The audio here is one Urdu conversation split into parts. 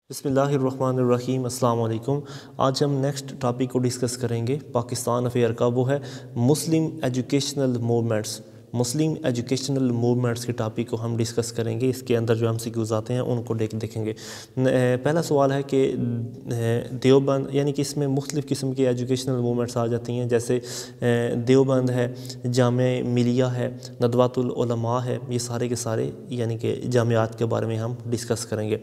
بسم اللہ الرحمن الرحیم، السلام علیکم۔ آج ہم نیکسٹ ٹاپک کو ڈسکس کریں گے پاکستان افیئر کا، وہ ہے مسلم ایجوکیشنل موومنٹس۔ مسلم ایجوکیشنل موومنٹس کے ٹاپک کو ہم ڈسکس کریں گے۔ اس کے اندر جو ایم سی کیوز آتے ہیں ان کو دیکھیں گے۔ پہلا سوال ہے کہ دیوبند، یعنی کہ اس میں مختلف قسم کے ایجوکیشنل موومنٹس آ جاتی ہیں، جیسے دیوبند ہے، جامعہ ملیہ ہے، ندوۃ العلماء ہے، یہ سارے کے سارے یعنی کہ جامعات کے بارے میں ہم ڈسکس کریں گے۔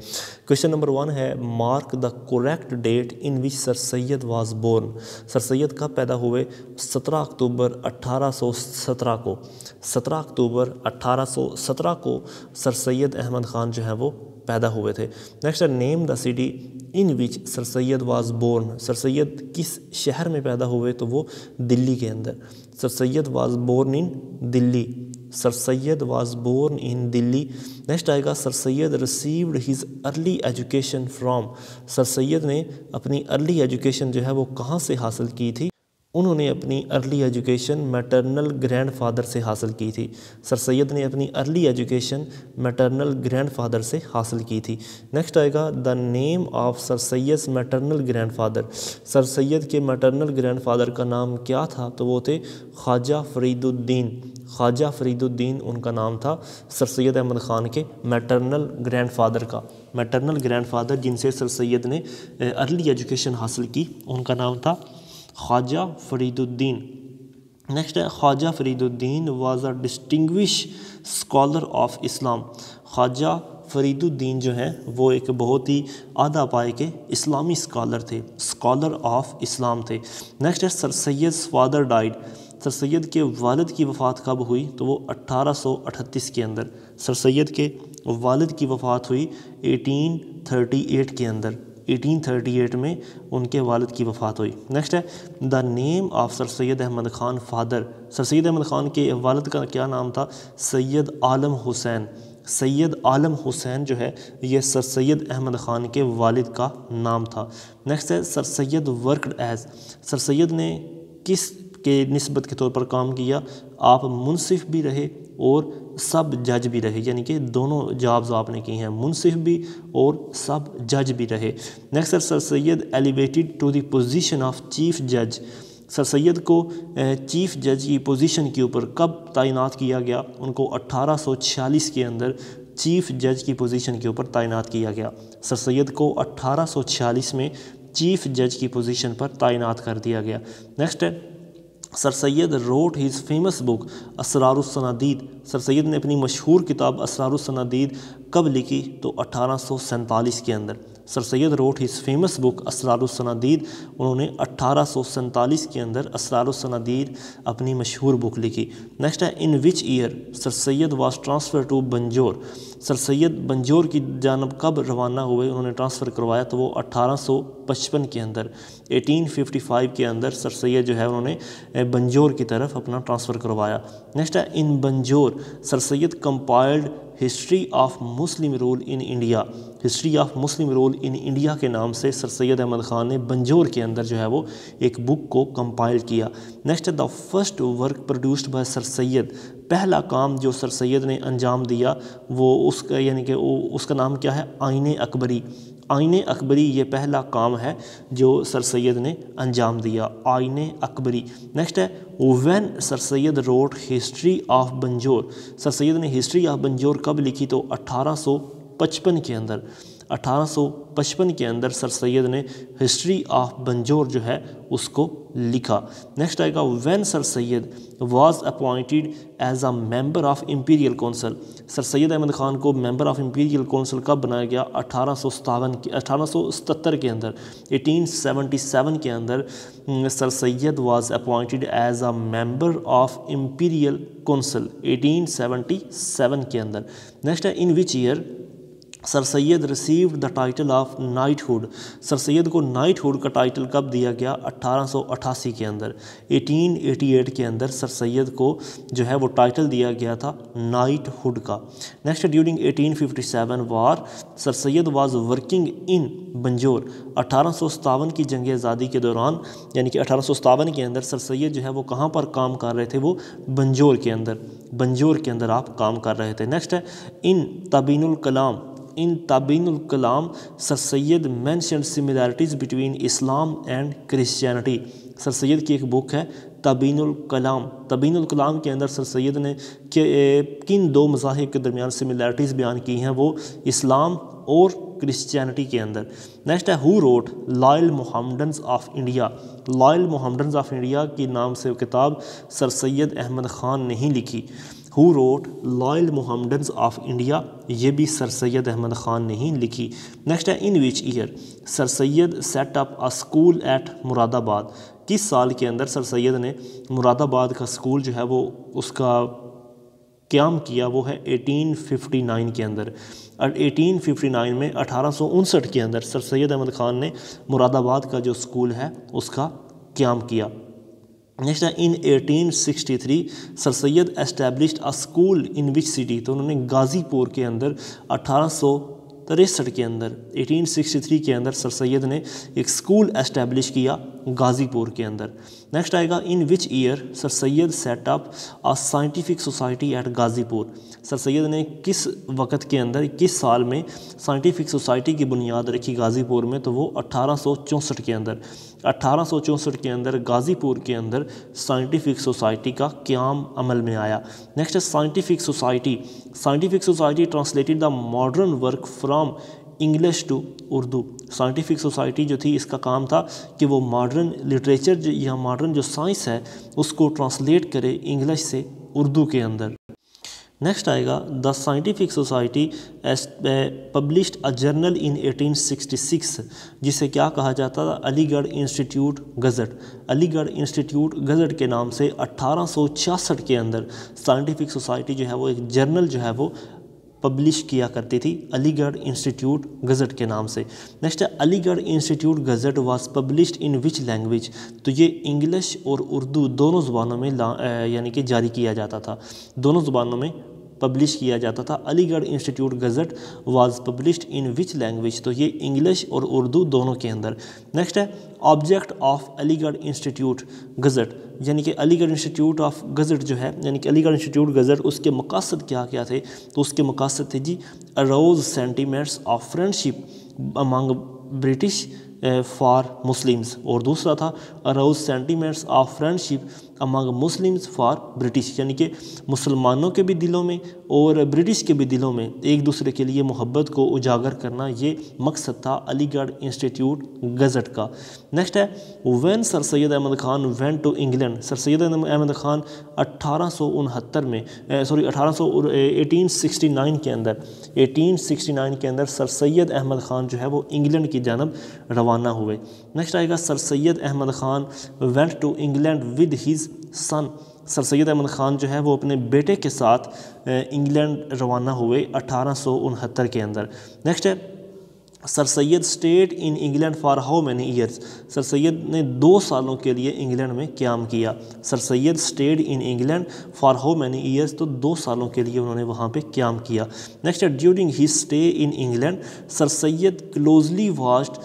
کویشچن نمبر 1 ہے mark the correct date in which Sir Syed was born. Sir Syed کب پیدا ہوئے؟ 17 اکتوبر 1817 کو۔ 17 اکتوبر 1817 کو سر سید احمد خان جو ہے وہ پیدا ہوئے تھے۔ نیکسٹ ہے name the city in which Sir Syed was born. Sir Syed کس شہر میں پیدا ہوئے؟ تو وہ دلی کے اندر۔ Sir Syed was born in Delhi. Sir Syed was born in Delhi. Next آئے گا سر Syed received his early education from. Sir Syed نے اپنی ارلی ایجوکیشن جو ہے وہ کہاں سے حاصل کی تھی؟ انہوں نے اپنی early education maternal grandfather سے حاصل کی تھی۔ سر سید نے اپنی early education maternal grandfather سے حاصل کی تھی۔ نیکسٹ آئے گا the name of Sir Syed's maternal grandfather. Sir Syed کے میٹرنل گرینڈ فادر کا نام کیا تھا؟ تو وہ تھے خواجہ فرید الدین۔ خواجہ فرید الدین ان کا نام تھا، سر سید احمد خان کے میٹرنل گرینڈ فادر کا۔ میٹرنل گرینڈ فادر جن سے سر سید نے ارلی ایجوکیشن حاصل کی، ان کا نام تھا خواجہ فرید الدین۔ نیکسٹ ہے Khwaja Fariduddin was a distinguished scholar of Islam. Khwaja Fariduddin جو ہیں وہ ایک بہت ہی اعلیٰ پائے کے اسلامی اسکالر تھے، اسکالر آف اسلام تھے۔ نیکسٹ ہے سر سید's فادر ڈائیڈ۔ سر سید کے والد کی وفات کب ہوئی؟ تو وہ 1838 کے اندر۔ سر سید کے والد کی وفات ہوئی 1838 کے اندر۔ 1838 میں ان کے والد کی وفات ہوئی۔ نیکسٹ ہے the name of Sir Syed Ahmad Khan father. Sir Syed Ahmad Khan کے والد کا کیا نام تھا؟ سید عالم حسین۔ سید عالم حسین جو ہے یہ سر سید احمد خان کے والد کا نام تھا۔ نیکسٹ ہے سر سید ورکڈ ایز۔ سر سید نے کس کے نسبت کے طور پر کام کیا؟ آپ منصف بھی رہے اور سب جج بھی رہے، یعنی کہ دونوں جابز آپ نے کی ہیں، منصف بھی اور سب جج بھی رہے۔ Next sir Syed elevated to the position of chief جج۔ سر سید کو چیف جج کی پوزیشن کے اوپر کب تعینات کیا گیا؟ ان کو 1846 کے اندر چیف جج کی پوزیشن کے اوپر تعینات کیا گیا۔ سر سید کو 1846 میں چیف جج کی پوزیشن پر تعینات کر دیا گیا۔ نیکسٹ ہے sir Syed route his famous book اسرار الصنادید۔ سر سید نے اپنی مشہور کتاب اسرار الصنادید کب لکھی؟ تو 1847 کے اندر۔ Sir Syed route his famous book اسرار الصنادید، انہوں نے 1847 کے اندر اسرار الصنادید اپنی مشہور بک لکھی۔ نیکسٹ ہے in which year sir Syed was transfer to Bijnor. Sir Syed Bijnor کی جانب کب روانہ ہوئے؟ انہوں نے ٹرانسفر کروایا تو وہ 1855 کے اندر۔ 1855 کے اندر سر سید جو ہے انہوں نے بنجور کی طرف اپنا ٹرانسفر کروایا۔ نیکسٹ ہے in Bijnor Sir Syed compiled history of Muslim rule in India. History of Muslim rule in India کے نام سے سر سید احمد خان نے بنجور کے اندر جو ہے وہ ایک بک کو کمپائل کیا۔ Next the first work produced by Sir Syed. پہلا کام جو سر سید نے انجام دیا وہ اس کا یعنی کہ اس کا نام کیا ہے؟ آئین اکبری۔ آئین اکبری یہ پہلا کام ہے جو سر سید نے انجام دیا، آئین اکبری۔ نیکسٹ ہے when sir Syed wrote history of Bijnor. Sir Syed نے ہسٹری آف بنجور کب لکھی؟ تو 1855 کے اندر۔ 1855 کے اندر سر سید نے ہسٹری آف بنجور جو ہے اس کو لکھا۔ نیکسٹ آئے گا when sir Syed was appointed as a member of imperial council. Sir Syed Ahmad Khan کو ممبر آف امپیریل کونسل کب بنایا گیا؟ 1877 کے اندر۔ 1877 کے اندر Sir Syed was appointed as a member of imperial council, 1877 کے اندر۔ نیکسٹ ہے in which year sir Syed received the title of knighthood. Sir Syed کو نائٹ ہوڈ کا ٹائٹل کب دیا گیا؟ 1888 کے اندر۔ 1888 کے اندر سر سید کو جو ہے وہ ٹائٹل دیا گیا تھا نائٹ ہوڈ کا۔ Next during 1857 war Sir Syed was working in Bijnor. 1857 کی جنگ آزادی کے دوران یعنی کہ 1857 کے اندر سر سید جو ہے وہ کہاں پر کام کر رہے تھے؟ وہ بنجور کے اندر۔ بنجور کے اندر آپ کام کر رہے تھے۔ نیکسٹ ہے ان تبین Kalam in Tabeen al-Kalam, Sir Sayyid mentioned similarities between Islam and Christianity. سر سید کی ایک بک ہے تبین الکلام. تبین الکلام کے اندر سر سید نے کن دو مذاہب کے درمیان سملیرٹیز بیان کی ہیں، وہ اسلام اور کرسچینٹی کے اندر. نیکسٹ ہے who wrote loyal Mohammedans of India. Loyal Mohammedans of India کی نام سے کتاب سر سید احمد خان نے ہی لکھی. ہو wrote loyal Mohammedans of India, یہ بھی سر سید احمد خان نے ہی لکھی. نیکسٹ ہے in which year sir Syed set up a school at Moradabad. کس سال کے اندر سر سید نے مراد آباد کا اسکول جو ہے وہ اس کا قیام کیا، وہ ہے 1859 کے اندر. 1859 میں 1859 کے اندر سر سید احمد خان نے مراد آباد کا جو اسکول ہے اس کا قیام کیا. نیکسٹ ہے in 1863 sir Syed established a school in which city. تو انہوں نے غازی پور کے اندر 1863 کے اندر 1863 کے اندر سر سید نے ایک اسکول اسٹیبلش کیا غازی پور کے اندر. نیکسٹ آئے گا in which year sir Syed set up a scientific society at Ghazipur. Sir Syed نے کس وقت کے اندر کس سال میں سائنٹیفک سوسائٹی کی بنیاد رکھی غازی پور میں؟ تو وہ 1864 کے اندر. 1864 کے اندر غازی پور کے اندر سائنٹیفک سوسائٹی کا قیام عمل میں آیا. نیکسٹ ہے scientific society. Scientific society translated the modern work from English to Urdu. Scientific society جو تھی اس کا کام تھا کہ وہ ماڈرن لٹریچر یا ماڈرن جو سائنس ہے اس کو ٹرانسلیٹ کرے انگلش سے اردو کے اندر. نیکسٹ آئے گا the scientific society published a journal in 1866 جسے کیا کہا جاتا تھا؟ Aligarh Institute gazette. علی گڑھ انسٹیٹیوٹ گزٹ کے نام سے 1866 کے اندر سائنٹیفک سوسائٹی جو ہے وہ ایک جرنل جو ہے وہ پبلش کیا کرتی تھی علی گڑھ انسٹیٹیوٹ گزٹ کے نام سے. نیکسٹ ہے علی گڑھ Institute gazette was published in which language. تو یہ انگلش اور اردو دونوں زبانوں میں یعنی کہ جاری کیا جاتا تھا، دونوں زبانوں میں پبلش کیا جاتا تھا. Aligarh Institute gazette was published in which language. تو یہ انگلش اور اردو دونوں کے اندر. نیکسٹ ہے object of Aligarh Institute gazette, یعنی کہ علی گڑھ انسٹیٹیوٹ آف گزٹ جو ہے یعنی کہ علی گڑھ انسٹیٹیوٹ گزٹ اس کے مقاصد کیا تھے؟ تو اس کے مقاصد تھے جی arouse sentiments of friendship among British for Muslims, اور دوسرا تھا arouse sentiments of friendship among Muslims for British, یعنی کہ مسلمانوں کے بھی دلوں میں اور برٹش کے بھی دلوں میں ایک دوسرے کے لیے محبت کو اجاگر کرنا، یہ مقصد تھا علی گڑھ انسٹیٹیوٹ گزٹ کا. نیکسٹ ہے when sir Syed Ahmad Khan went to England. Sir Syed Ahmad Khan 1869 میں 1869 کے اندر 1869 کے اندر سر سید احمد خان جو ہے وہ انگلینڈ کی جانب روانہ ہوئے. نیکسٹ آئے گا سر Syed Ahmad Khan went to England with his son. Sir Syed Ahmad Khan جو ہے وہ اپنے بیٹے کے ساتھ انگلینڈ روانہ ہوئے 1869 کے اندر. نیکسٹ ہے sir Syed stayed in England for how many years. Sir Syed نے 2 سالوں کے لیے انگلینڈ میں قیام کیا. Sir Syed stayed in England for how many years, تو 2 سالوں کے لیے انہوں نے وہاں پہ قیام کیا. نیکسٹ ہے during his stay in England sir Syed closely watched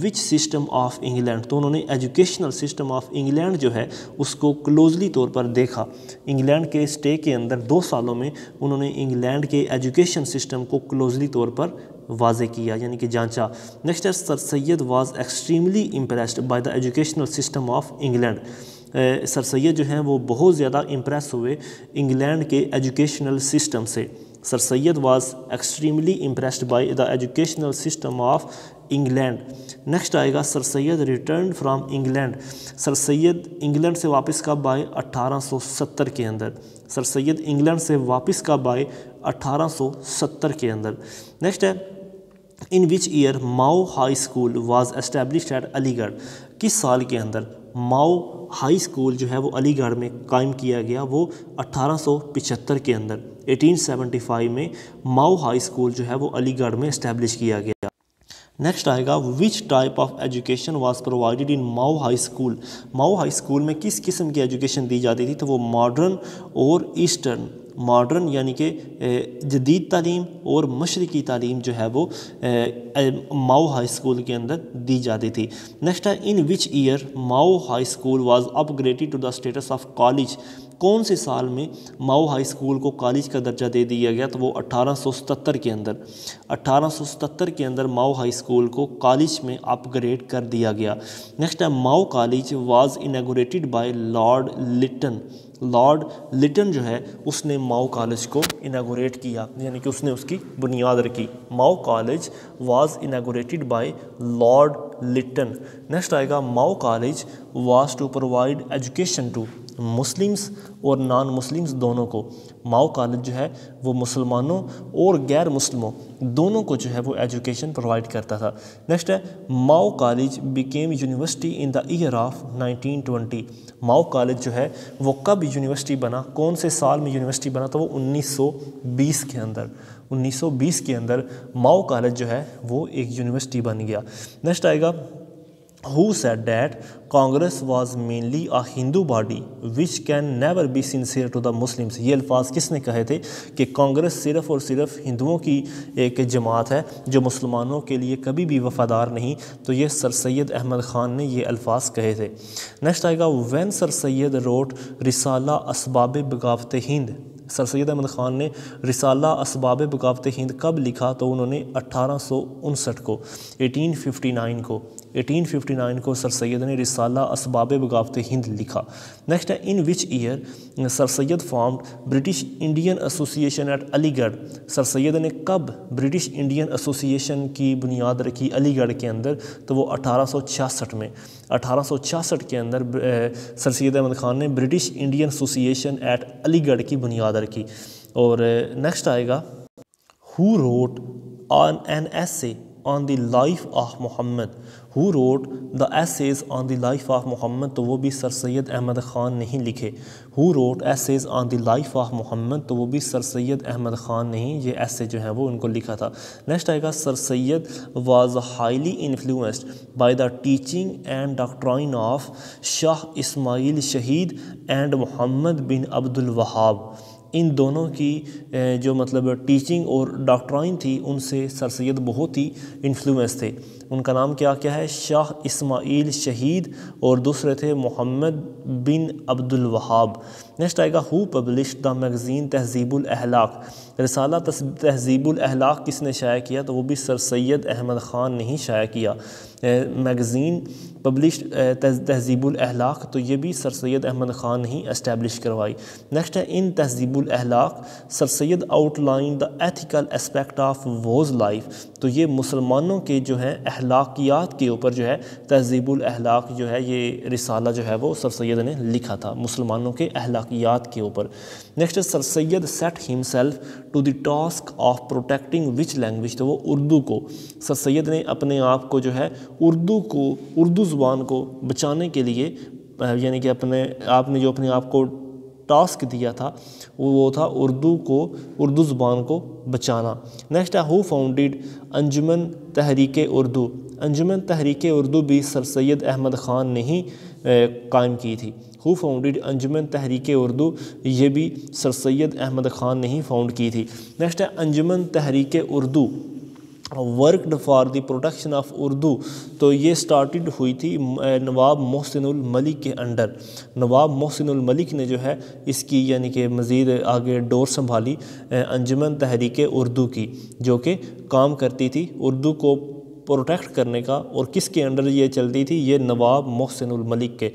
which system of England. تو انہوں نے ایجوکیشنل سسٹم آف انگلینڈ جو ہے اس کو کلوزلی طور پر دیکھا. انگلینڈ کے اسٹے کے اندر 2 سالوں میں انہوں نے انگلینڈ کے ایجوکیشن سسٹم کو کلوزلی طور پر واضح کیا یعنی کہ جانچا. نیکسٹ ہے sir Syed was extremely impressed by the educational system of England. Sir Syed جو ہیں وہ بہت زیادہ امپریس ہوئے انگلینڈ کے ایجوکیشنل سسٹم سے. Sir Syed was extremely impressed by the educational system of England. Next آئے گا سر Syed return from England. Sir Syed England سے واپس کب آئے؟ 1870 کے اندر. سر سید انگلینڈ سے واپس کب آئے؟ 1870 کے اندر. نیکسٹ ہے in which year MAO high school was established at Aligarh. کس سال کے اندر ماؤ ہائی اسکول جو ہے وہ علی گڑھ میں قائم کیا گیا؟ وہ 1875 کے اندر 1875 میں ماؤ ہائی اسکول جو ہے وہ علی گڑھ میں اسٹیبلش کیا گیا. نیکسٹ آئے گا which type of education was provided in MAO high school. MAO high school میں کس قسم کی ایجوکیشن دی جاتی تھی؟ تو وہ ماڈرن اور ایسٹرن. ماڈرن یعنی کہ جدید تعلیم اور مشرقی تعلیم جو ہے وہ ماؤ ہائی اسکول کے اندر دی جاتی تھی. نیکسٹ ہے in which year MAO high school was upgraded to the status of college. کون سے سال میں ماؤ ہائی اسکول کو کالج کا درجہ دے دیا گیا؟ تو وہ 1877 کے اندر 1877 کے اندر ماؤ ہائی اسکول کو کالج میں اپ گریڈ کر دیا گیا۔ نیکسٹ ہے MAO college was inaugurated by Lord Lytton. Lord Lytton جو ہے اس نے ماؤ کالج کو انیگوریٹ کیا، یعنی کہ اس نے اس کی بنیاد رکھی۔ MAO college was inaugurated by Lord Lytton. Next آئے گا MAO college was to provide education to Muslims اور نان مسلمس دونوں کو۔ ماؤ کالج جو ہے وہ مسلمانوں اور غیر مسلموں دونوں کو جو ہے وہ ایجوکیشن پرووائڈ کرتا تھا۔ نیکسٹ ہے MAO college became university in the year of 1920۔ MAO college جو ہے وہ کب یونیورسٹی بنا، کون سے سال میں یونیورسٹی بنا؟ تو وہ 1920 کے اندر 1920 کے اندر ماؤ کالج جو ہے وہ ایک یونیورسٹی بن گیا۔ نیکسٹ آئے گا who said that Congress was mainly a Hindu body which can never be sincere to the Muslims۔ یہ الفاظ کس نے کہے تھے کہ کانگریس صرف اور صرف ہندوؤں کی ایک جماعت ہے جو مسلمانوں کے لیے کبھی بھی وفادار نہیں؟ تو یہ سر سید احمد خان نے یہ الفاظ کہے تھے۔ نیکسٹ آئے گا when سر سید wrote رسالہ اسباب بغاوت ہند۔ سر سید احمد خان نے رسالہ اسباب بغاوت ہند کب لکھا؟ تو انہوں نے 1859 کو 1859 کو سر سید نے رسالہ اسباب بغاوت ہند لکھا۔ نیکسٹ ہے in which year sir Syed formed British Indian Association at Aligarh. Sir Syed نے کب برٹش انڈین ایسوسیشن کی بنیاد رکھی علی گڑھ کے اندر؟ تو وہ 1866 میں 1866 کے اندر سر سید احمد خان نے برٹش انڈین ایسوسیشن ایٹ علی گڑھ کی بنیاد رکھی۔ اور نیکسٹ آئے گا who wrote an essay on the life of Muhammad۔ who wrote the essays on the life of Muhammad؟ تو وہ بھی سر سید احمد خان نہیں لکھے۔ who wrote essays on the life of Muhammad؟ تو وہ بھی سر سید احمد خان نے ہی یہ ایسے جو ہیں وہ ان کو لکھا تھا۔ نیکسٹ آئے گا سر سید was highly influenced by the teaching and doctrine of شاہ اسماعیل شہید and محمد بن عبد الوہاب۔ ان دونوں کی جو مطلب ٹیچنگ اور ڈاکٹرائن تھی ان سے سر سید بہت ہی انفلوئنس تھے۔ ان کا نام کیا ہے؟ شاہ اسماعیل شہید اور دوسرے تھے محمد بن عبد الوہاب۔ نیکسٹ آئے گا ہو پبلشڈ دا میگزین تہذیب الاخلاق۔ رسالہ تہذیب الاخلاق کس نے شائع کیا؟ تو وہ بھی سر سید احمد خان نے ہی شائع کیا۔ میگزین پبلشڈ تہذیب الاخلاق تو یہ بھی سر سید احمد خان نے ہی اسٹیبلش کروائی۔ نیکسٹ ہے in Tahzeeb ul Akhlaq sir Syed outline the ethical aspect of whose life. تو یہ مسلمانوں کے جو ہیں اخلاقیات کے اوپر جو ہے تہذیب الاخلاق جو ہے یہ رسالہ جو ہے وہ سر سید نے لکھا تھا مسلمانوں کے اخلاقیات کے اوپر۔ Next sir Syed set himself to the task of protecting which language? تو وہ اردو کو، سر سید نے اپنے آپ کو جو ہے اردو زبان کو بچانے کے لیے، یعنی کہ آپ نے جو اپنے آپ کو ٹاسک دیا تھا وہ تھا اردو زبان کو بچانا۔ نیکسٹ ہے ہو فاؤنڈیڈ انجمن تحریک اردو۔ انجمن تحریک اردو بھی سر سید احمد خان نے ہی قائم کی تھی۔ ہو فاؤنڈیڈ انجمن تحریک اردو، یہ بھی سر سید احمد خان نے ہی فاؤنڈ کی تھی۔ نیکسٹ ہے انجمن تحریک Urdu worked for the protection of Urdu. تو یہ سٹارٹڈ ہوئی تھی نواب محسن الملک کے انڈر۔ نواب محسن الملک نے جو ہے اس کی یعنی کہ مزید آگے ڈور سنبھالی انجمن تحریک اردو کی، جو کہ کام کرتی تھی اردو کو پروٹیکٹ کرنے کا، اور کس کے انڈر یہ چلتی تھی؟ یہ نواب محسن الملک کے۔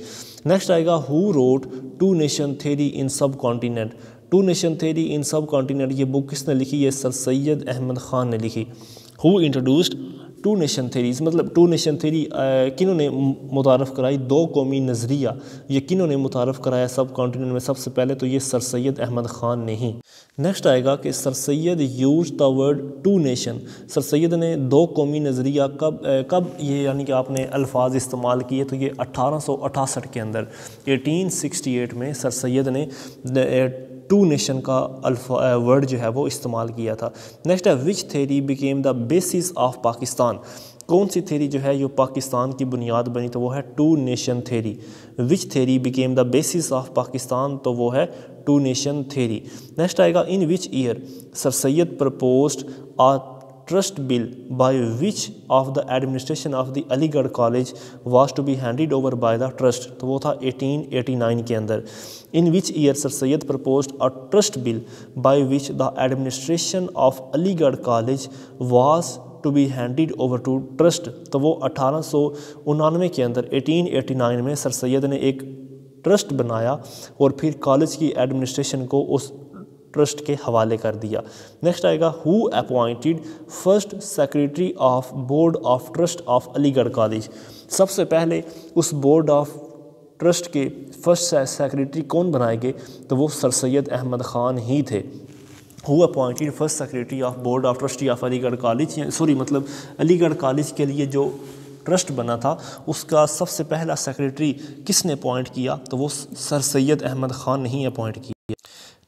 نیکسٹ آئے گا who wrote two nation theory in subcontinent. Two nation theory in subcontinent یہ بک کس نے لکھی؟ یہ سر سید احمد خان نے لکھی۔ ہو انٹروڈیوسڈ ٹو نیشن تھیریز، مطلب ٹو نیشن تھیری کنہوں نے متعارف کرائی؟ دو قومی نظریہ یہ کنہوں نے متعارف کرایا سب کانٹیننٹ میں؟ سب سے پہلے تو یہ سر سید احمد خان نے ہی۔ نیکسٹ آئے گا کہ sir Syed use the word two nation. Sir Syed نے دو قومی نظریہ کب یہ یعنی کہ آپ نے الفاظ استعمال کیے؟ تو یہ 1868 کے اندر 1868 میں سر سید نے ٹو نیشن کا ورڈ جو ہے وہ استعمال کیا تھا۔ نیکسٹ ہے which theory became the basis of Pakistan. کون سی تھیری جو ہے یہ پاکستان کی بنیاد بنی؟ تو وہ ہے two nation theory. Which theory became the basis of Pakistan? تو وہ ہے ٹو نیشن تھیری۔ نیکسٹ آئے گا in which year sir Syed proposed trust bill by which of the administration of the Aligarh College was to be handed over by the trust. تو وہ تھا 1889 کے اندر. In which year Sir Syed proposed a trust bill by which the administration of Aligarh College was to be handed over to trust. تو وہ 1899 کے اندر 1889 میں سر سید نے ایک ٹرسٹ بنایا اور پھر کالج کی ایڈمنسٹریشن کو اس ٹرسٹ کے حوالے کر دیا. نیکسٹ آئے گا who appointed first secretary of board of trust of علی گڑھ کالج. سب سے پہلے اس بورڈ آف ٹرسٹ کے فرسٹ سیکریٹری کون بنائے گئے؟ تو وہ سر سید احمد خان ہی تھے. who appointed first secretary of board of trustee of علی گڑھ کالج، مطلب علی گڑھ کالج کے لیے جو ٹرسٹ بنا تھا اس کا سب سے پہلا سیکریٹری کس نے اپوائنٹ کیا؟ تو وہ سر سید احمد خان نے ہی اپوائنٹ کیا.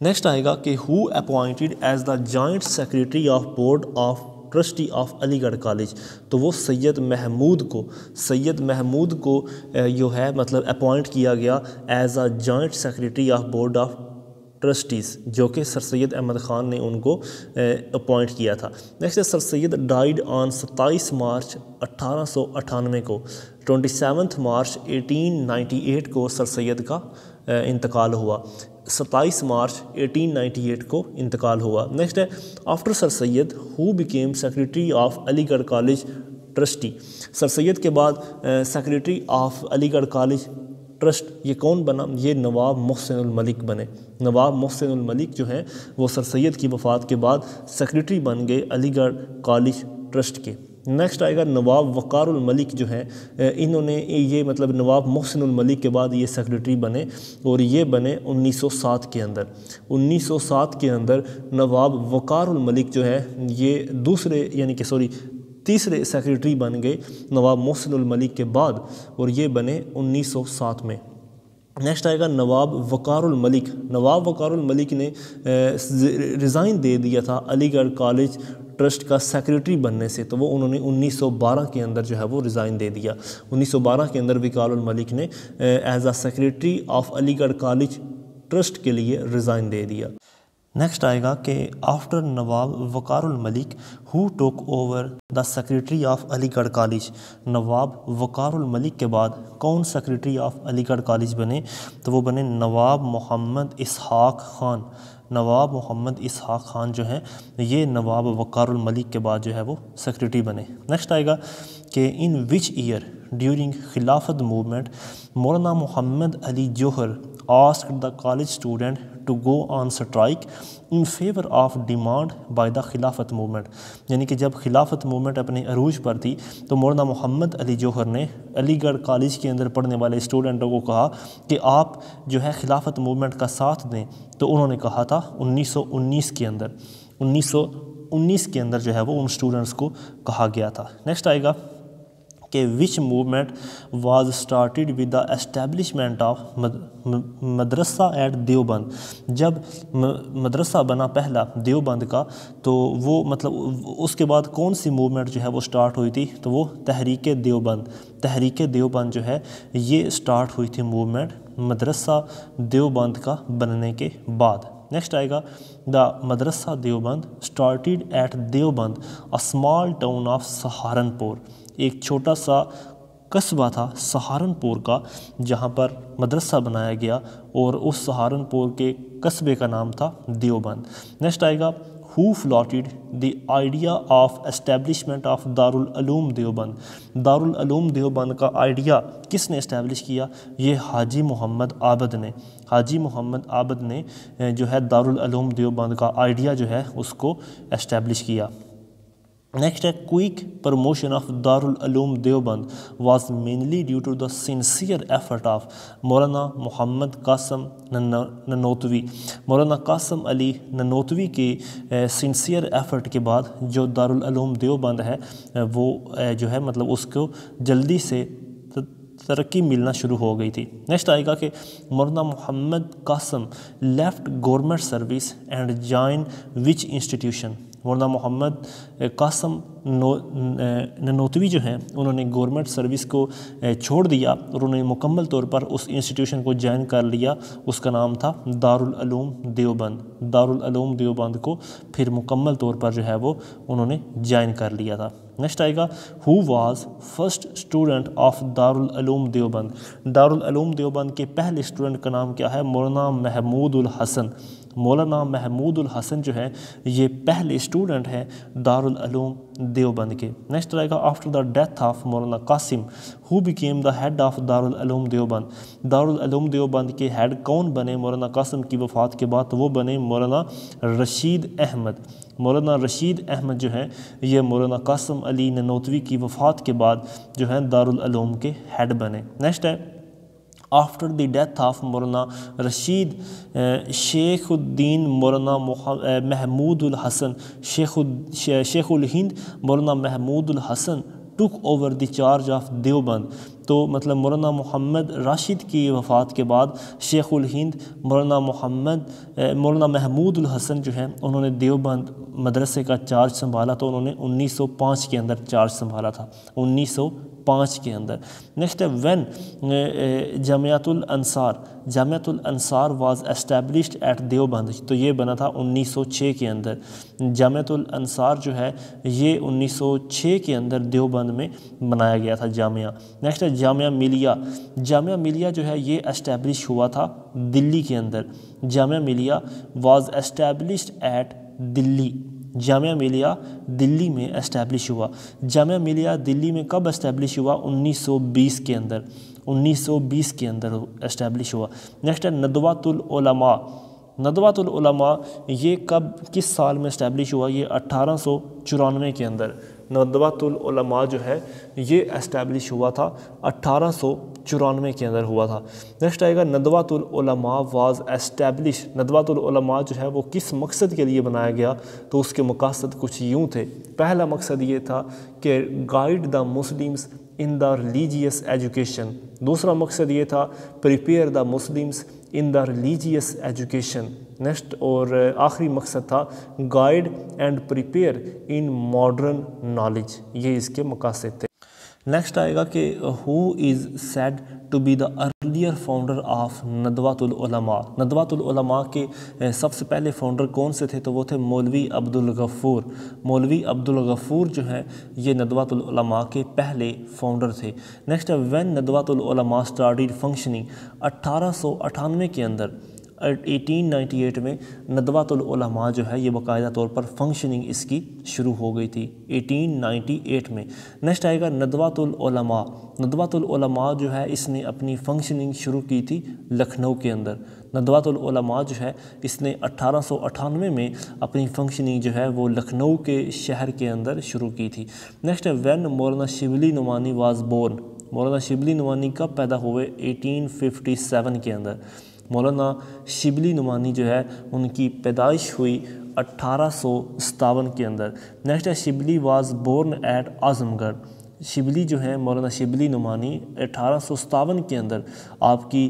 نیکسٹ آئے گا کہ who appointed as the joint secretary of board of trustee of علی گڑھ کالج. تو وہ سید محمود کو جو ہے مطلب اپوائنٹ کیا گیا as a joint secretary of board of trustees, جو کہ سر سید احمد خان نے ان کو اپوائنٹ کیا تھا. نیکسٹ سر سید ڈائیڈ آن 27 مارچ 1898 کو. 27 مارچ 1898 کو سر سید کا انتقال ہوا. 27 مارچ 1898 کو انتقال ہوا. نیکسٹ ہے after sir Syed who became secretary of علی گڑھ کالج ٹرسٹی. سر سید کے بعد secretary of Aligarh college trust یہ کون بنا؟ یہ نواب محسن الملک بنے. نواب محسن الملک جو ہیں وہ سر سید کی وفات کے بعد سیکریٹری بن گئے علی گڑھ کالج ٹرسٹ کے. نیکسٹ آئے گا نواب وقار الملک جو ہیں انہوں نے یہ مطلب نواب محسن الملک کے بعد یہ سیکریٹری بنے اور یہ بنے 1907 کے اندر. 1907 کے اندر نواب وقار الملک جو ہے یہ تیسرے سیکریٹری بن گئے نواب محسن الملک کے بعد اور یہ بنے 1907 میں. نیکسٹ آئے گا نواب وقار الملک. نواب وقار الملک نے ریزائن دے دیا تھا علی گڑھ کالج ٹرسٹ کا سیکریٹری بننے سے، تو وہ انہوں نے 1912 کے اندر جو ہے وہ ریزائن دے دیا. 1912 کے اندر وقار الملک نے as a secretary of Aligarh college trust کے لیے ریزائن دے دیا. نیکسٹ آئے گا کہ آفٹر نواب وقار الملک ہو ٹوک over the secretary of Aligarh college. نواب وقار الملک کے بعد کون secretary of Aligarh college بنے؟ تو وہ بنے نواب محمد اسحاق خان. نواب محمد اسحاق خان جو ہیں یہ نواب وقار الملک کے بعد جو ہے وہ سیکریٹری بنے. نیکسٹ آئے گا کہ ان وچ ایئر ڈیورنگ خلافت movement Maulana Muhammad Ali Jauhar asked the college student to go on strike in favor of demand by the خلافت موومنٹ. یعنی کہ جب خلافت موومنٹ اپنے عروج پر تھی تو مولانا محمد علی جوہر نے علی گڑھ کالج کے اندر پڑھنے والے اسٹوڈنٹوں کو کہا کہ آپ جو ہے خلافت موومنٹ کا ساتھ دیں. تو انہوں نے کہا تھا 1919 کے اندر جو ہے وہ ان اسٹوڈنٹس کو کہا گیا تھا. نیکسٹ آئے گا کہ which movement was started with the establishment of madrasa at Deoband. جب مدرسہ بنا پہلا دیوبند کا تو وہ مطلب اس کے بعد کون سی موومنٹ جو ہے وہ اسٹارٹ ہوئی تھی؟ تو وہ تحریک دیوبند. تحریک دیوبند جو ہے یہ اسٹارٹ ہوئی تھی موومنٹ مدرسہ دیوبند کا بننے کے بعد. نیکسٹ آئے گا the madrasa Deoband started at Deoband a small town of Saharanpur. ایک چھوٹا سا قصبہ تھا سہارنپور کا جہاں پر مدرسہ بنایا گیا اور اس سہارنپور کے قصبے کا نام تھا دیوبند. نیکسٹ آئے گا who floated the idea of establishment of Darul Uloom Deoband. Darul Uloom Deoband کا آئیڈیا کس نے اسٹیبلش کیا؟ یہ حاجی محمد عابد نے. حاجی محمد عابد نے جو ہے دارالعلوم دیوبند کا آئیڈیا جو ہے اس کو اسٹیبلش کیا. نیکسٹ ہے quick promotion of Darul Uloom Deoband was mainly due to the sincere effort of Maulana Muhammad Qasim Nanautvi. مولانا قاسم علی ننوتوی کے سنسیئر ایفرٹ کے بعد جو دارالعلوم دیوبند ہے وہ جو ہے مطلب اس کو جلدی سے ترقی ملنا شروع ہو گئی تھی. نیکسٹ آئے گا کہ Maulana Muhammad Qasim left government service and join which institution. Maulana Muhammad Qasim Nanautvi جو ہیں انہوں نے گورنمنٹ سروس کو چھوڑ دیا اور انہوں نے مکمل طور پر اس انسٹیٹیوشن کو جوائن کر لیا، اس کا نام تھا دارالعلوم دیوبند۔ دارالعلوم دیوبند کو پھر مکمل طور پر جو ہے وہ انہوں نے جوائن کر لیا تھا۔ نیکسٹ آئے گا who was first student of Darul Uloom Deoband. Darul Uloom Deoband کے پہلے اسٹوڈنٹ کا نام کیا ہے؟ مولانا محمود الحسن۔ مولانا محمود الحسن جو ہے یہ پہلے اسٹوڈنٹ ہیں دارالعلوم دیوبند کے۔ نیکسٹ آئے گا after the death of Maulana Qasim who became the head of Darul Uloom Deoband. Darul Uloom Deoband کے ہیڈ کون بنے مولانا قاسم کی وفات کے بعد؟ وہ بنے مولانا رشید احمد۔ مولانا رشید احمد جو ہیں یہ مولانا قاسم علی ننوتوی کی وفات کے بعد جو ہیں دارالعلوم کے ہیڈ بنے۔ نیکسٹ ہے after the death of Maulana Rashid Sheikh Uddin Maulana Mahmud al-Hasan Shaikh ul Hind Maulana Mahmud ul Hasan took over the charge of Deoband. تو مطلب مولانا محمد راشد کی وفات کے بعد شیخ الہند مولانا محمود الحسن جو ہیں انہوں نے دیوبند مدرسے کا چارج سنبھالا، تو انہوں نے 1905 کے اندر چارج سنبھالا تھا، 1905 کے اندر۔ نیکسٹ ہے when Jamiat al Ansar was established at Deoband, تو یہ بنا تھا 1906 کے اندر۔ جامعۃ الانصار جو ہے یہ 1906 کے اندر دیوبند میں بنایا گیا تھا جامعہ۔ نیکسٹ ہے جامعہ ملیہ۔ جامعہ ملیہ جو ہے یہ اسٹیبلش ہوا تھا دلی کے اندر۔ Jamia Millia was established at دلی۔ جامعہ ملیہ دلی میں اسٹیبلش ہوا۔ جامعہ ملیہ دلی میں کب اسٹیبلش ہوا؟ 1920 کے اندر۔ 1920 کے اندر اسٹیبلش ہوا۔ نیکسٹ ہے ندوۃ العلماء۔ ندوۃ العلماء یہ کس سال میں اسٹیبلش ہوا؟ یہ 1894 کے اندر ندوۃ العلماء جو ہے یہ اسٹیبلش ہوا تھا، 1894 کے اندر ہوا تھا۔ نیکسٹ آئے گا ندوۃ العلماء واز اسٹیبلش۔ ندوۃ العلماء جو ہے وہ کس مقصد کے لیے بنایا گیا؟ تو اس کے مقاصد کچھ یوں تھے۔ پہلا مقصد یہ تھا کہ guide the Muslims in the religious education. دوسرا مقصد یہ تھا prepare the Muslims in the religious education. Next اور آخری مقصد تھا guide and prepare in modern knowledge. یہ اس کے مقاصد تھے۔ نیکسٹ آئے گا کہ who is said to be the earlier founder of Nadwatul Ulama. Nadwatul العلماء کے سب سے پہلے فاؤنڈر کون سے تھے؟ تو وہ تھے مولوی عبدالغفور۔ مولوی عبدالغفور جو ہیں یہ ندوۃ العلماء کے پہلے فاؤنڈر تھے۔ نیکسٹ ہے وین ندوۃ العلماء اسٹارٹڈ فنکشننگ۔ 1898 کے اندر 1898 میں ندوۃ العلماء جو ہے یہ باقاعدہ طور پر فنکشننگ اس کی شروع ہو گئی تھی 1898 میں۔ نیکسٹ آئے گا ندوۃ العلماء۔ ندوۃ العلماء جو ہے اس نے اپنی فنکشننگ شروع کی تھی لکھنؤ کے اندر۔ ندوۃ العلماء جو ہے اس نے 1898 میں اپنی فنکشننگ جو ہے وہ لکھنؤ کے شہر کے اندر شروع کی تھی۔ نیکسٹ ہے when Maulana Shibli Nomani was born. مولانا شبلی نعمانی کب پیدا ہوئے؟ 1857 کے اندر۔ مولانا شبلی نعمانی جو ہے ان کی پیدائش ہوئی 1857 کے اندر۔ نیکسٹ ہے شبلی واز بورن ایٹ اعظم گڑھ۔ شبلی جو ہیں مولانا شبلی نعمانی 1857 کے اندر آپ کی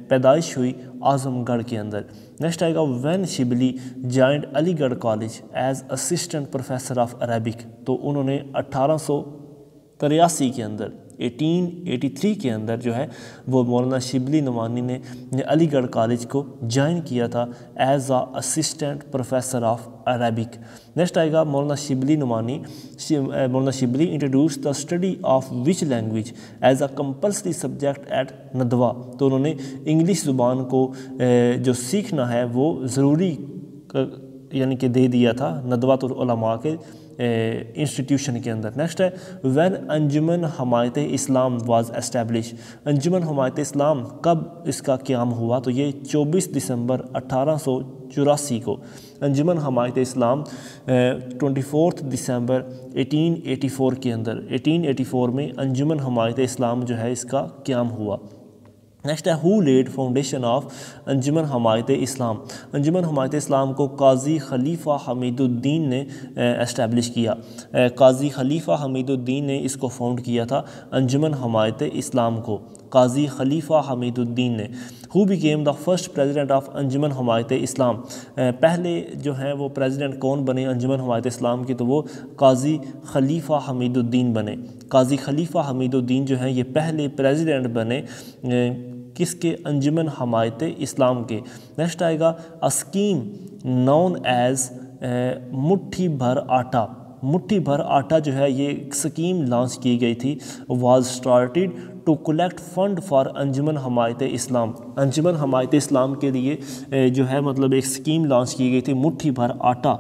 پیدائش ہوئی اعظم گڑھ کے اندر۔ نیکسٹ آئے گا وین شبلی جوائنڈ علی گڑھ college as assistant professor of Arabic. تو انہوں نے 1883 کے اندر 1883 کے اندر جو ہے وہ مولانا شبلی نعمانی نے علی گڑھ کالج کو جوائن کیا تھا as a assistant professor of Arabic. Next آئے گا Maulana Shibli Nomani Maulana Shibli introduced the study of which language as a compulsory subject at Nadwa. تو انہوں نے انگلش زبان کو جو سیکھنا ہے وہ ضروری یعنی کہ دے دیا تھا ندوۃ العلماء کے انسٹیٹیوشن کے اندر۔ نیکسٹ ہے when Anjuman Himayat Islam was establish. انجمن حمایت اسلام کب اس کا قیام ہوا؟ تو یہ 24 دسمبر 1884 کو۔ انجمن حمایت اسلام 24 دسمبر 1884 کے اندر 1884 میں انجمن حمایت اسلام جو ہے اس کا قیام ہوا۔ نیکسٹ ہے who lead foundation of Anjuman Himayat Islam. انجمن حمایت اسلام کو قاضی خلیفہ حمید الدین نے اسٹیبلش کیا۔ قاضی خلیفہ حمید الدین نے اس کو فاؤنڈ کیا تھا انجمن حمایت اسلام کو۔ قاضی خلیفہ حمید الدین نے. Who became the first president of Anjuman Himayat Islam. پہلے جو ہیں وہ پریزیڈنٹ کون بنے انجمن حمایت اسلام کی؟ تو وہ قاضی خلیفہ حمید الدین بنے. قاضی خلیفہ حمید الدین جو ہیں یہ پہلے پریزیڈنٹ بنے کس کے؟ انجمن حمایت اسلام کے. نیکسٹ آئے گا اسکیم نون ایز مٹھی بھر آٹا. مٹھی بھر آٹا جو ہے یہ اسکیم لانچ کی گئی تھی. Was started to collect fund for Anjuman Himayat Islam. انجمن حمایت اسلام کے لیے جو ہے مطلب ایک اسکیم لانچ کی گئی تھی مٹھی بھر آٹا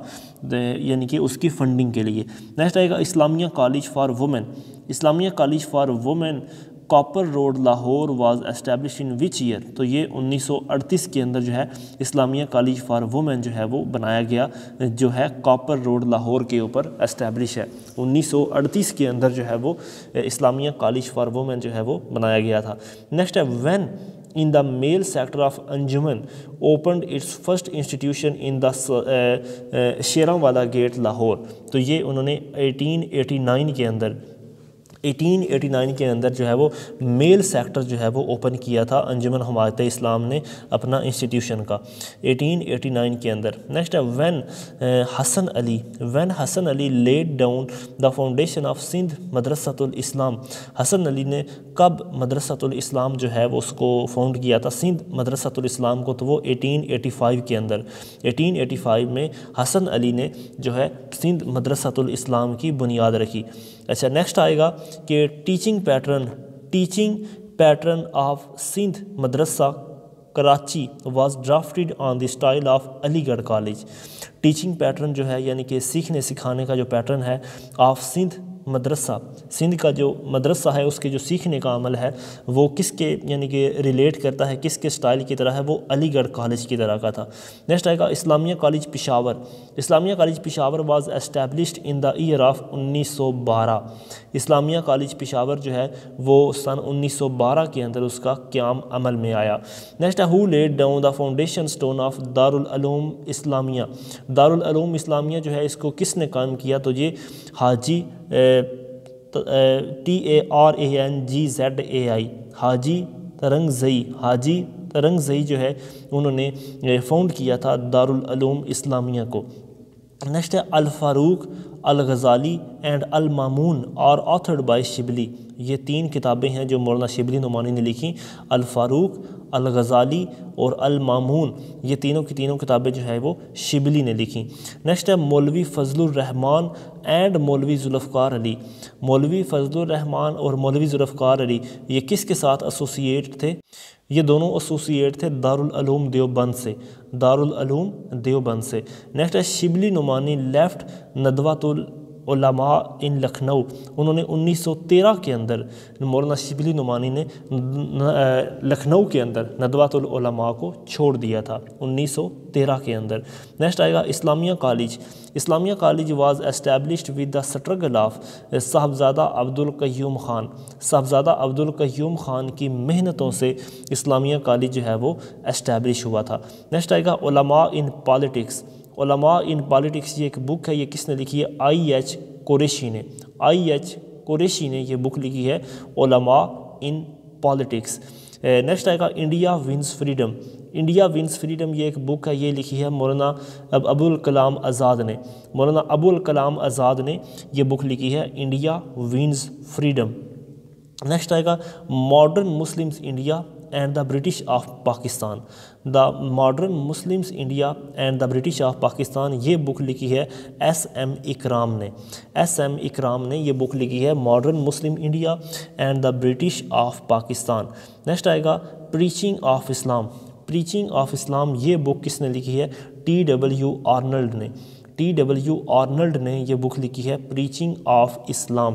یعنی کہ اس کی فنڈنگ کے لیے. نیکسٹ آئے گا Islamia College for women. Islamia College for women Cooper Road Lahore was establish in which year? تو یہ 1938 کے اندر جو ہے اسلامیہ کالج فار وومن جو ہے وہ بنایا گیا جو ہے کاپر روڈ لاہور کے اوپر اسٹیبلش ہے. 1938 کے اندر جو ہے وہ اسلامیہ کالج فار وومن جو ہے وہ بنایا گیا تھا. نیکسٹ ہے when in the male sector of Anjuman opened its first institution in the شیراں والا گیٹ لاہور. تو یہ انہوں نے 1889 کے اندر جو ہے وہ میل سیکٹر جو ہے وہ اوپن کیا تھا انجمن حمایت اسلام نے اپنا انسٹیٹیوشن کا 1889 کے اندر. نیکسٹ ہے when Hassan Ali laid down the foundation of Sindh Madrasatul Islam. Hassan علی نے کب مدرسۃ الاسلام جو ہے وہ اس کو فاؤنڈ کیا تھا سندھ مدرسۃ الاسلام کو؟ تو وہ 1885 کے اندر 1885 میں حسن علی نے جو ہے سندھ مدرسۃ الاسلام کی بنیاد رکھی. اچھا نیکسٹ آئے گا کہ teaching pattern of Sindh Madrasa Karachi was drafted on the style of Aligarh college. Teaching pattern جو ہے یعنی کہ سیکھنے سکھانے کا جو پیٹرن ہے آف سندھ مدرسہ، سندھ کا جو مدرسہ ہے اس کے جو سیکھنے کا عمل ہے وہ کس کے یعنی کہ ریلیٹ کرتا ہے کس کے سٹائل کی طرح ہے؟ وہ علی گڑھ کالج کی طرح کا تھا. نیکسٹ آئے گا Islamia College Peshawar. Islamia College Peshawar was established in the year of 1912. Islamia College Peshawar جو ہے وہ سن 1912 کے اندر اس کا قیام عمل میں آیا. نیکسٹ ہے who laid down the foundation stone of Darul Uloom Islamia. Darul Uloom Islamia جو ہے اس کو کس نے قائم کیا؟ تو یہ حاجی TARANGZAI حاجی ترنگزئی جو ہے انہوں نے فاؤنڈ کیا تھا دارالعلوم اسلامیہ کو. نیکسٹ ہے الفاروق الغزالی اینڈ المامون اور آتھرڈ بائی شبلی. یہ 3 کتابیں ہیں جو مولانا شبلی نعمانی نے لکھی. الفاروق، الغزالی اور المامون یہ تینوں کی تینوں کتابیں جو ہے وہ شبلی نے لکھیں. نیکسٹ ہے مولوی فضل الرحمان اینڈ مولوی ذوالفقار علی. مولوی فضل الرحمان اور مولوی ذوالفقار علی یہ کس کے ساتھ ایسوسیٹ تھے؟ یہ دونوں ایسوسیٹ تھے دارالعلوم دیوبند سے. نیکسٹ ہے شبلی نعمانی لیفٹ ندوۃ العلماء ان لکھنؤ. انہوں نے 1913 کے اندر مولانا شبلی نعمانی نے لکھنؤ کے اندر ندوۃ العلماء کو چھوڑ دیا تھا 1913 کے اندر. نیکسٹ آئے گا Islamia College. Islamia College was established with the struggle of Sahibzada Abdul Qayyum Khan. Sahibzada Abdul Qayyum Khan کی محنتوں سے اسلامیہ کالج جو ہے وہ اسٹیبلش ہوا تھا. نیکسٹ آئے گا علماء ان پالیٹکس. علماء ان پالیٹکس یہ ایک بک ہے، یہ کس نے لکھی ہے؟ IH قریشی نے یہ بک لکھی ہے علماء ان پالیٹکس. نیکسٹ آئے گا India wins freedom. India wins freedom یہ ایک بک ہے، یہ لکھی ہے مولانا ابوالکلام آزاد نے. مولانا ابوالکلام آزاد نے یہ بک لکھی ہے انڈیا ونز فریڈم. نیکسٹ آئے گا modern Muslims India and the British of Pakistan. The modern Muslims India and the British of Pakistan یہ بک لکھی ہے SM اکرام نے یہ بک لکھی ہے modern Muslim India and the British of Pakistan. Next آئے گا پریچنگ آف اسلام یہ بک کس نے لکھی ہے؟ TW آرنلڈ نے یہ بک لکھی ہے preaching of Islam.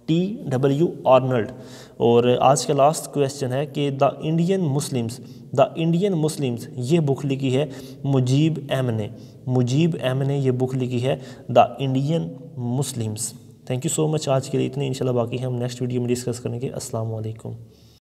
TW Arnold. اور آج کا لاسٹ کویسچن ہے کہ دا انڈین مسلمز یہ بک لکھی ہے مجیب ایم نے یہ بک لکھی ہے the Indian Muslims. Thank you so much. آج کے لیے اتنے، انشاءاللہ باقی ہم نیکسٹ ویڈیو میں ڈسکس کریں گے. السلام علیکم.